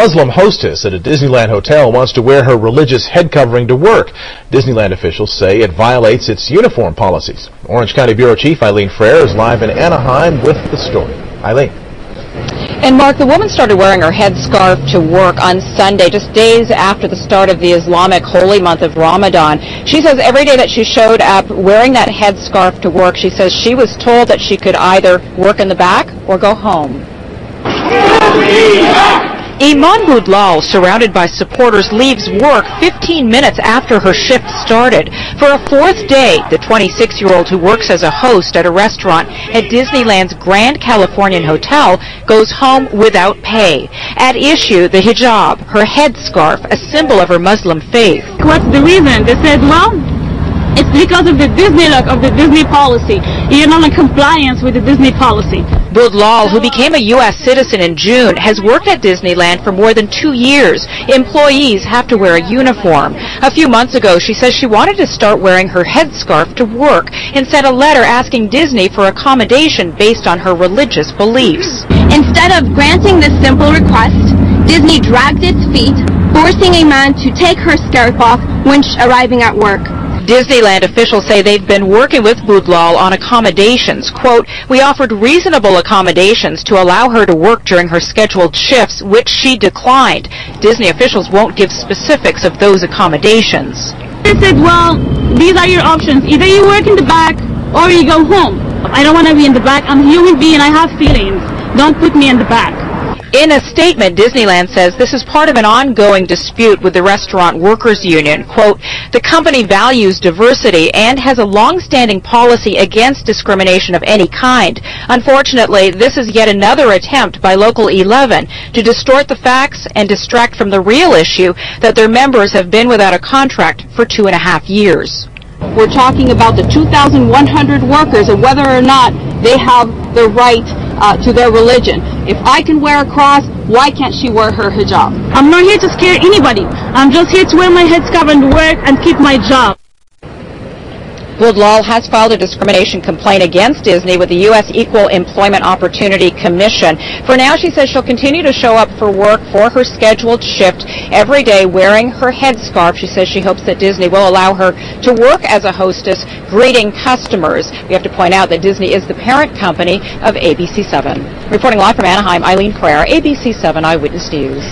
Muslim hostess at a Disneyland hotel wants to wear her religious head covering to work. Disneyland officials say it violates its uniform policies. Orange County Bureau Chief Eileen Frere is live in Anaheim with the story. Eileen. And Mark, the woman started wearing her headscarf to work on Sunday, just days after the start of the Islamic holy month of Ramadan. She says every day that she showed up wearing that headscarf to work, she says she was told that she could either work in the back or go home. Iman Boudlal, surrounded by supporters, leaves work 15 minutes after her shift started. For a fourth day, the 26-year-old who works as a host at a restaurant at Disneyland's Grand Californian Hotel goes home without pay. At issue, the hijab, her headscarf, a symbol of her Muslim faith. What's the reason? They said, well, it's because of the Disney look, of the Disney policy. You're not in compliance with the Disney policy. Boudlal, who became a U.S. citizen in June, has worked at Disneyland for more than 2 years. Employees have to wear a uniform. A few months ago, she says she wanted to start wearing her headscarf to work and sent a letter asking Disney for accommodation based on her religious beliefs. Instead of granting this simple request, Disney dragged its feet, forcing a man to take her scarf off when arriving at work. Disneyland officials say they've been working with Boudlal on accommodations. Quote, we offered reasonable accommodations to allow her to work during her scheduled shifts, which she declined. Disney officials won't give specifics of those accommodations. They said, well, these are your options. Either you work in the back or you go home. I don't want to be in the back. I'm a human being. I have feelings. Don't put me in the back. In a statement, Disneyland says this is part of an ongoing dispute with the Restaurant Workers Union. Quote, the company values diversity and has a long-standing policy against discrimination of any kind. Unfortunately, this is yet another attempt by Local 11 to distort the facts and distract from the real issue that their members have been without a contract for 2.5 years. We're talking about the 2,100 workers and whether or not they have the right to their religion. If I can wear a cross, why can't she wear her hijab? I'm not here to scare anybody. I'm just here to wear my headscarf and work and keep my job. Boudlal has filed a discrimination complaint against Disney with the U.S. Equal Employment Opportunity Commission. For now, she says she'll continue to show up for work for her scheduled shift every day wearing her headscarf. She says she hopes that Disney will allow her to work as a hostess, greeting customers. We have to point out that Disney is the parent company of ABC7. Reporting live from Anaheim, Eileen Frere, ABC7 Eyewitness News.